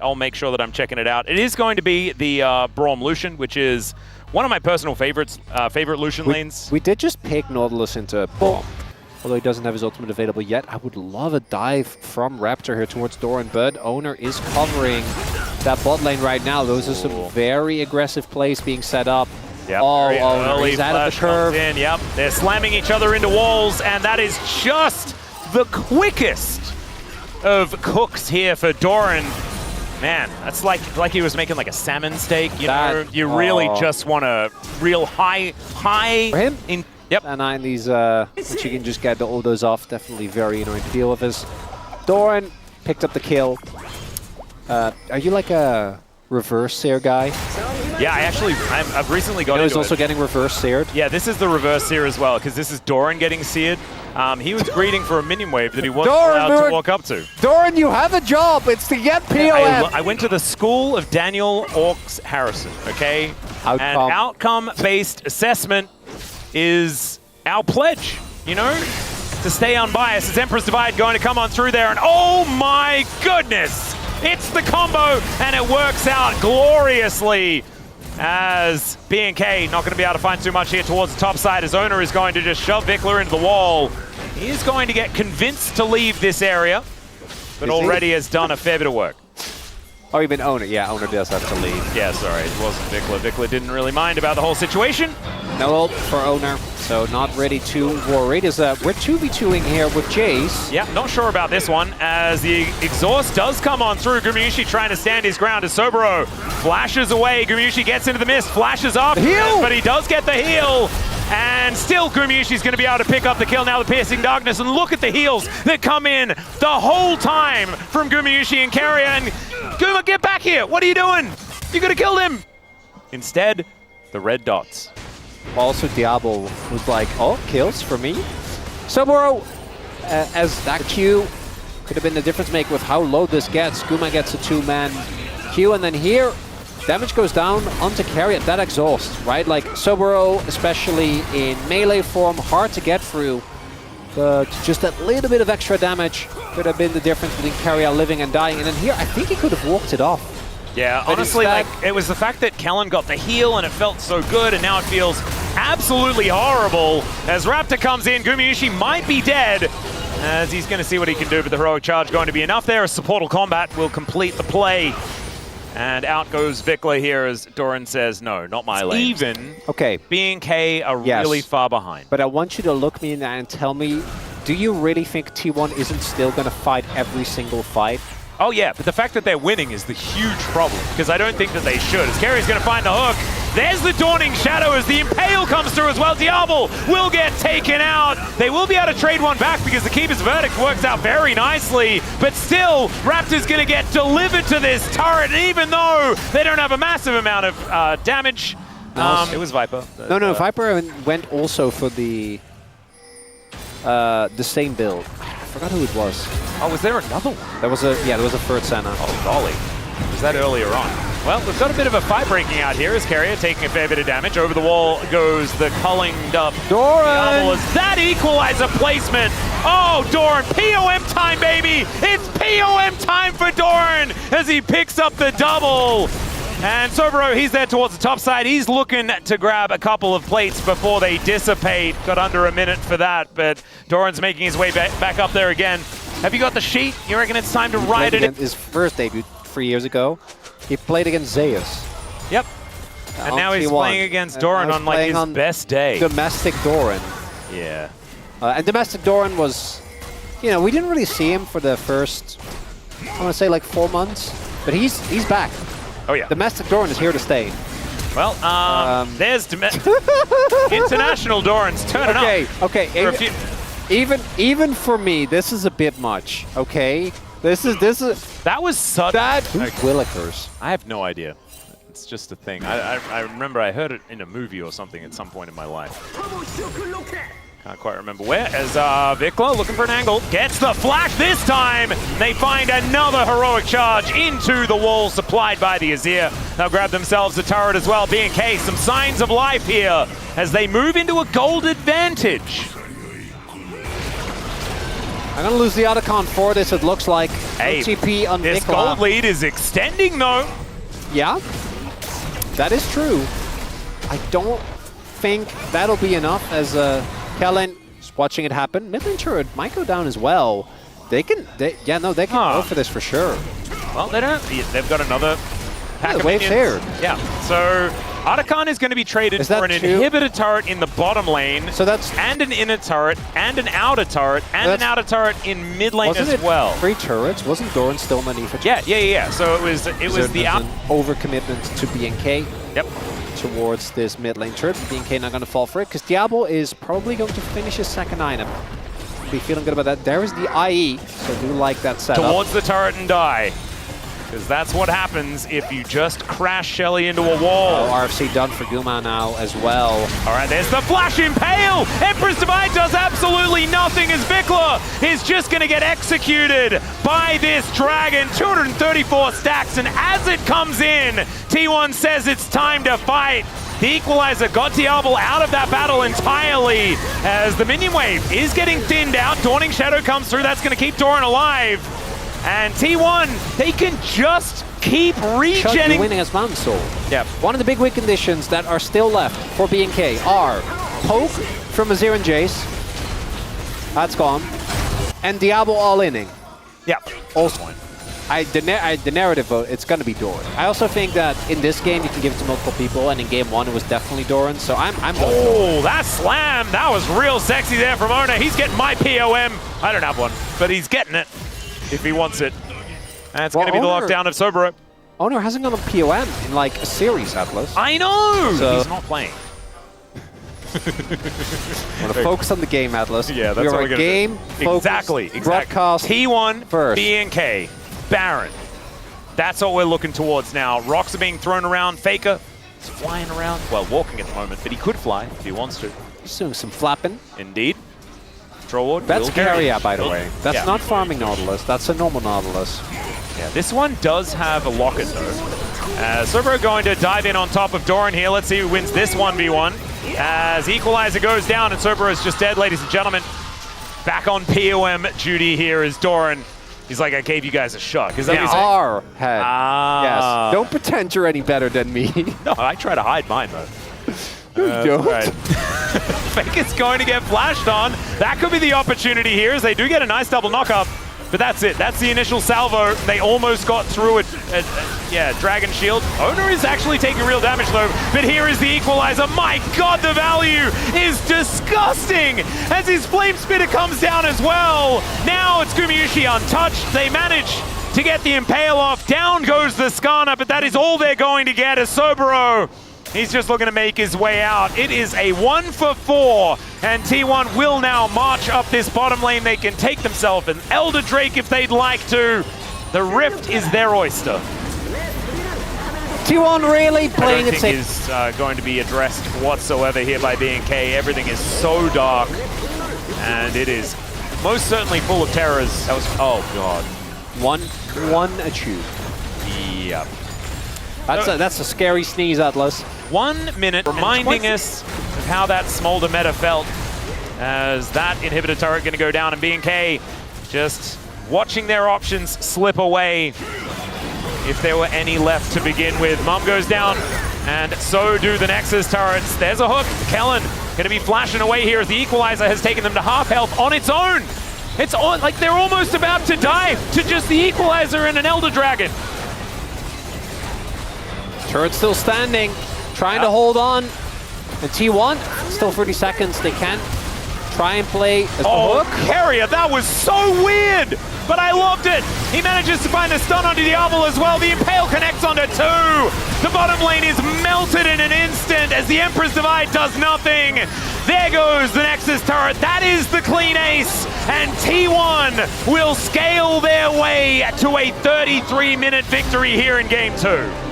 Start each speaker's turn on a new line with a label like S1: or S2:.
S1: I'll make sure that I'm checking it out. It is going to be the Braum Lucian, which is one of my personal favorites, favorite Lucian lanes.
S2: We did just pick Nautilus into Braum, although he doesn't have his ultimate available yet. I would love a dive from Raptor here towards Doran, but Owner is covering that bot lane right now. Those are some very aggressive plays being set up.
S1: Yep,
S2: Owner, he's out of the curve.
S1: Yep, they're slamming each other into walls, and that is just the quickest of cooks here for Doran. Man, that's like he was making like a salmon steak. You know, you really just want a real high
S2: for him.
S1: Yep.
S2: And 90s, which you can just get all those off. Definitely very annoying to deal with this. Doran picked up the kill. Are you like a reverse sear guy?
S1: Yeah, I've recently got into
S2: he's also getting reverse seared.
S1: Yeah, this is the reverse sear as well, because this is Doran getting seared. He was greeting for a minion wave that he wasn't allowed to walk up to.
S2: Doran, you have a job. It's to get POM.
S1: I went to the school of Daniel Orcs Harrison, okay? And outcome-based assessment is our pledge, you know? To stay unbiased. As Emperor's Divide going to come on through there, and oh my goodness! It's the combo, and it works out gloriously as BNK not going to be able to find too much here towards the top side. His Owner is going to just shove Vikler into the wall. He is going to get convinced to leave this area, but already has done a fair bit of work.
S2: Oh, you mean Owner? Yeah, Owner does have to leave.
S1: Yeah, sorry, it wasn't Vikler. Vikler didn't really mind about the whole situation.
S2: No ult for Owner, so not really too worried. We're 2v2ing here with Jace.
S1: Yeah, not sure about this one, as the exhaust does come on through. Gumayusi trying to stand his ground as Soboro flashes away. Gumayusi gets into the mist, flashes off, but he does get the heal. And still Gumayushi's going to be able to pick up the kill now, the Piercing Darkness. And look at the heals that come in the whole time from Gumayusi and Carrier. And Guma, get back here. What are you doing? You could have killed him. Instead, the red dots.
S2: Also, Diablo was like, oh, kills for me. Soboro, as that Q could have been the difference maker with how low this gets. Guma gets a 2-man Q, and then here, damage goes down onto Carrier. That exhaust, right? Like Soboro, especially in melee form, hard to get through. But just that little bit of extra damage could have been the difference between Carrier living and dying. And then here, I think he could have walked it off.
S1: Yeah, but honestly, like, it was the fact that Kellen got the heal and it felt so good, and now it feels absolutely horrible. As Raptor comes in, Gumayusi might be dead, as he's going to see what he can do, but the heroic charge going to be enough there. A supportal combat will complete the play. And out goes Vikler here as Doran says, no, not my lane. Even BNK are really far behind.
S2: But I want you to look me in the eye and tell me, do you really think T1 isn't still going to fight every single fight?
S1: Oh yeah, but the fact that they're winning is the huge problem, because I don't think that they should. As Carrier's going to find the hook. There's the Dawning Shadow as the Impale comes through as well. Diablo will get taken out. They will be able to trade one back because the Keeper's Verdict works out very nicely. But still, Raptor's going to get delivered to this turret, and even though they don't have a massive amount of damage. It was Viper.
S2: No, Viper went also for the same build. I forgot who it was.
S1: Oh, was there another one?
S2: There was a third Senna.
S1: Oh, golly. Was that earlier on? Well, we've got a bit of a fight breaking out here as Carrier taking a fair bit of damage. Over the wall goes the cullinged up
S2: Doran!
S1: That equalizer placement! Oh, Doran, POM time, baby! It's POM time for Doran as he picks up the double! And Soboro, he's there towards the top side. He's looking to grab a couple of plates before they dissipate. Got under a minute for that, but Doran's making his way back up there again. Have you got the sheet? You reckon it's time to ride it?
S2: His first debut 3 years ago, he played against Zeus.
S1: Yep. And now he's playing against Doran on like his best day.
S2: Domestic Doran.
S1: Yeah.
S2: And Domestic Doran was, you know, we didn't really see him for the first, I want to say like 4 months, but he's back.
S1: Oh yeah.
S2: Domestic Doran is here to stay.
S1: Well, there's International Doran's turning up.
S2: Okay. Even for me, this is a bit much. Okay, this is
S1: that was such
S2: Willikers.
S1: I have no idea. It's just a thing. I remember I heard it in a movie or something at some point in my life. Can't quite remember where. As Vikler looking for an angle, gets the flash this time. They find another heroic charge into the wall supplied by the Azir. They'll grab themselves a turret as well. BNK, some signs of life here as they move into a gold advantage.
S2: I'm gonna lose the Otacon for this, it looks like.
S1: Hey,
S2: OTP on
S1: this
S2: Nicola.
S1: gold lead is extending though.
S2: Yeah, that is true. I don't think that'll be enough as Kellen is watching it happen. Mid lane turret might go down as well. They can go for this for sure.
S1: Well, they don't. They've got another pack of
S2: wave's
S1: minions.
S2: here.
S1: Yeah, so Otacon is going to be traded for an inhibitor turret in the bottom lane,
S2: so that's
S1: and an inner turret, and an outer turret, and an outer turret in mid lane as well.
S2: 3 turrets? Wasn't Doran still underneath it?
S1: Yeah. So it was the out
S2: overcommitment to BNK.
S1: Yep.
S2: Towards this mid lane turret. BNK not going to fall for it because Diablo is probably going to finish his second item. Be feeling good about that. There is the IE, so I do like that setup.
S1: Towards the turret and die. Because that's what happens if you just crash Shelly into a wall.
S2: Oh, RFC done for Guma now as well.
S1: All right, there's the Flash Impale! Empress Divide does absolutely nothing as Vikla is just going to get executed by this dragon. 234 stacks, and as it comes in, T1 says it's time to fight. The Equalizer got Diablo out of that battle entirely as the minion wave is getting thinned out. Dawning Shadow comes through. That's going to keep Doran alive. And T1, they can just keep regenning.
S2: Winning as Mountain Soul.
S1: Yep.
S2: One of the big win conditions that are still left for BNK are poke from Azir and Jace. That's gone. And Diablo all-inning.
S1: Yep.
S2: Also. The narrative vote, it's going to be Doran. I also think that in this game you can give it to multiple people, and in game 1 it was definitely Doran, so I'm
S1: Oh, that slam! That was real sexy there from Ona. He's getting my POM. I don't have one, but he's getting it if he wants it. And it's going to be the lockdown of Sobero.
S2: Owner hasn't gone on POM in like a series, Atlas.
S1: I know!
S2: So
S1: he's not playing.
S2: Want to focus on the game, Atlas.
S1: Yeah, that's what we're going to do. Exactly.
S2: Broadcast
S1: T1,
S2: first.
S1: BNK, Baron. That's what we're looking towards now. Rocks are being thrown around. Faker is flying around. Well, walking at the moment, but he could fly if he wants to.
S2: He's doing some flapping.
S1: Indeed. Troll Ward.
S2: That's Carrier, by the way. That's not farming Nautilus. That's a normal Nautilus.
S1: Yeah, this one does have a locket, though. Sobero going to dive in on top of Doran here. Let's see who wins this 1v1. As Equalizer goes down and Sobero is just dead, ladies and gentlemen. Back on POM duty here is Doran. He's like, I gave you guys a shot. Is that what he's saying?
S2: Our head. Yes. Don't pretend you're any better than me.
S1: No, I try to hide mine, though.
S2: Don't.
S1: Right. Fake is going to get flashed on. That could be the opportunity here, as they do get a nice double knock-up. But that's it. That's the initial salvo. They almost got through it. Dragon Shield. Owner is actually taking real damage, though. But here is the Equalizer. My God, the value is disgusting as his Flame Spitter comes down as well. Now it's Gumayushi untouched. They manage to get the Impale off. Down goes the Skarner, but that is all they're going to get as Sobero. He's just looking to make his way out. It is a 1-for-4, and T1 will now march up this bottom lane. They can take themselves an Elder Drake if they'd like to. The Rift is their oyster.
S2: T1 really playing it safe.
S1: Is going to be addressed whatsoever here by BNK. Everything is so dark, and it is most certainly full of terrors. That was, oh God.
S2: One achieved.
S1: Yep.
S2: That's a scary sneeze, Atlas.
S1: 1 minute, reminding us of how that Smolder meta felt as that inhibitor turret going to go down, and BNK just watching their options slip away if there were any left to begin with. Mum goes down, and so do the Nexus turrets. There's a hook. Kellen going to be flashing away here as the Equalizer has taken them to half health on its own. It's on, like they're almost about to die to just the Equalizer and an Elder Dragon.
S2: Turret still standing, trying to hold on. And T1, still 30 seconds. They can try and play as the hook.
S1: Carrier, that was so weird, but I loved it. He manages to find a stun onto Diablo as well. The Impale connects onto 2. The bottom lane is melted in an instant as the Emperor's Divide does nothing. There goes the Nexus turret. That is the clean ace, and T1 will scale their way to a 33-minute victory here in Game 2.